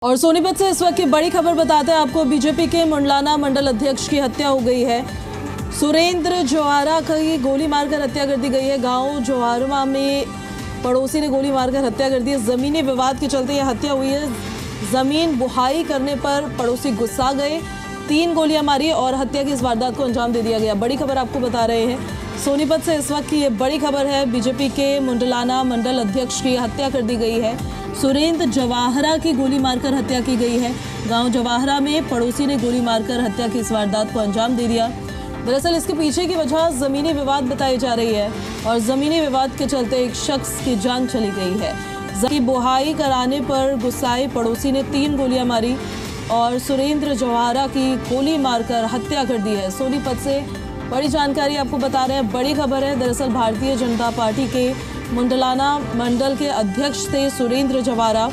और सोनीपत से इस वक्त की बड़ी खबर बताते हैं आपको। बीजेपी के मुंडलाना मंडल अध्यक्ष की हत्या हो गई है। सुरेंद्र जवाहरा की गोली मारकर हत्या कर दी गई है। गांव जवाहरमा में पड़ोसी ने गोली मारकर हत्या कर दी है। जमीनी विवाद के चलते यह हत्या हुई है। जमीन बुहाई करने पर पड़ोसी गुस्सा गए, 3 गोलियां मारी और हत्या की इस वारदात को अंजाम दे दिया गया। बड़ी खबर आपको बता रहे हैं सोनीपत से इस वक्त की ये बड़ी खबर है। बीजेपी के मुंडलाना मंडल अध्यक्ष की हत्या कर दी गई है। सुरेंद्र जवाहरा की गोली मारकर हत्या की गई है। गांव जवाहरा में पड़ोसी ने गोली मारकर हत्या की इस वारदात को अंजाम दे दिया। दरअसल इसके पीछे की वजह जमीनी विवाद बताई जा रही है और जमीनी विवाद के चलते एक शख्स की जान चली गई है। जमीन बुहाई कराने पर गुस्साए पड़ोसी ने 3 गोलियां मारी और सुरेंद्र जवाहरा की गोली मारकर हत्या कर दी है। सोनीपत से बड़ी जानकारी आपको बता रहे हैं, बड़ी खबर है। दरअसल भारतीय जनता पार्टी के मुंडलाना मंडल के अध्यक्ष थे सुरेंद्र जवाहरा,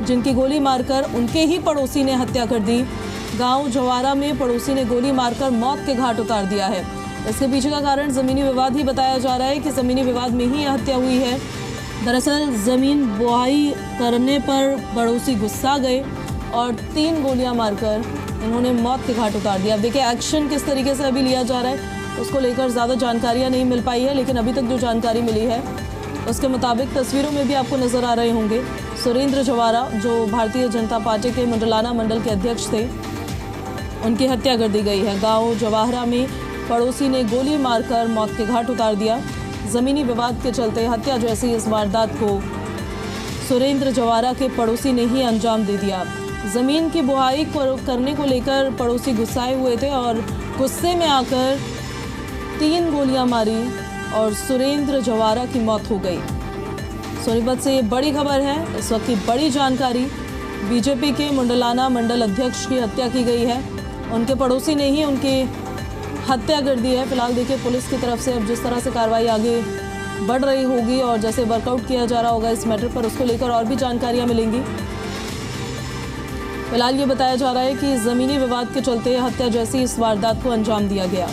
जिनकी गोली मारकर उनके ही पड़ोसी ने हत्या कर दी। गांव जवाहरा में पड़ोसी ने गोली मारकर मौत के घाट उतार दिया है। इसके पीछे का कारण जमीनी विवाद ही बताया जा रहा है कि जमीनी विवाद में ही यह हत्या हुई है। दरअसल जमीन बुआई करने पर पड़ोसी गुस्सा गए और 3 गोलियां मारकर इन्होंने मौत के घाट उतार दिया। अब देखिए एक्शन किस तरीके से अभी लिया जा रहा है, उसको लेकर ज़्यादा जानकारियां नहीं मिल पाई है, लेकिन अभी तक जो जानकारी मिली है उसके मुताबिक तस्वीरों में भी आपको नजर आ रहे होंगे सुरेंद्र जवाहरा, जो भारतीय जनता पार्टी के मुंडलाना मंडल के अध्यक्ष थे, उनकी हत्या कर दी गई है। गांव जवाहरा में पड़ोसी ने गोली मारकर मौत के घाट उतार दिया। जमीनी विवाद के चलते हत्या जैसी इस वारदात को सुरेंद्र जवाहरा के पड़ोसी ने ही अंजाम दे दिया। जमीन की बुहाई करने को लेकर पड़ोसी गुस्साए हुए थे और गुस्से में आकर 3 गोलियां मारी और सुरेंद्र जवाहरा की मौत हो गई। सोनीपत से ये बड़ी खबर है, इस वक्त की बड़ी जानकारी। बीजेपी के मुंडलाना मंडल अध्यक्ष की हत्या की गई है। उनके पड़ोसी ने ही उनकी हत्या कर दी है। फिलहाल देखिए पुलिस की तरफ से अब जिस तरह से कार्रवाई आगे बढ़ रही होगी और जैसे वर्कआउट किया जा रहा होगा इस मैटर पर, उसको लेकर और भी जानकारियां मिलेंगी। फिलहाल ये बताया जा रहा है कि जमीनी विवाद के चलते हत्या जैसी इस वारदात को अंजाम दिया गया।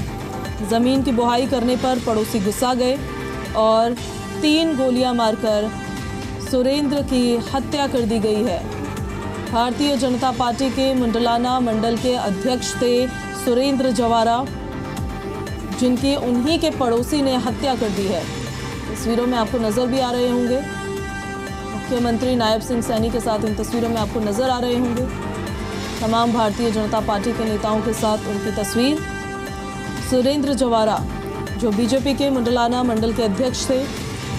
जमीन की बुहाई करने पर पड़ोसी गुस्सा गए और 3 गोलियां मारकर सुरेंद्र की हत्या कर दी गई है। भारतीय जनता पार्टी के मुंडलाना मंडल के अध्यक्ष थे सुरेंद्र जवाहरा, जिनकी उन्हीं के पड़ोसी ने हत्या कर दी है। तस्वीरों में आपको नजर भी आ रहे होंगे, मुख्यमंत्री नायब सिंह सैनी के साथ इन तस्वीरों में आपको नजर आ रहे होंगे। तमाम भारतीय जनता पार्टी के नेताओं के साथ उनकी तस्वीर। सुरेंद्र जवाहरा, जो बीजेपी के मुंडलाना मंडल के अध्यक्ष थे,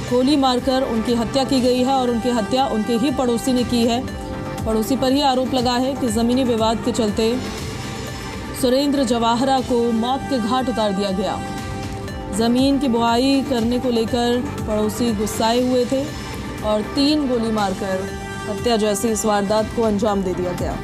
गोली मारकर उनकी हत्या की गई है और उनकी हत्या उनके ही पड़ोसी ने की है। पड़ोसी पर ही आरोप लगा है कि ज़मीनी विवाद के चलते सुरेंद्र जवाहरा को मौत के घाट उतार दिया गया। ज़मीन की बुआई करने को लेकर पड़ोसी गुस्साए हुए थे और 3 गोली मारकर हत्या जैसी इस वारदात को अंजाम दे दिया गया।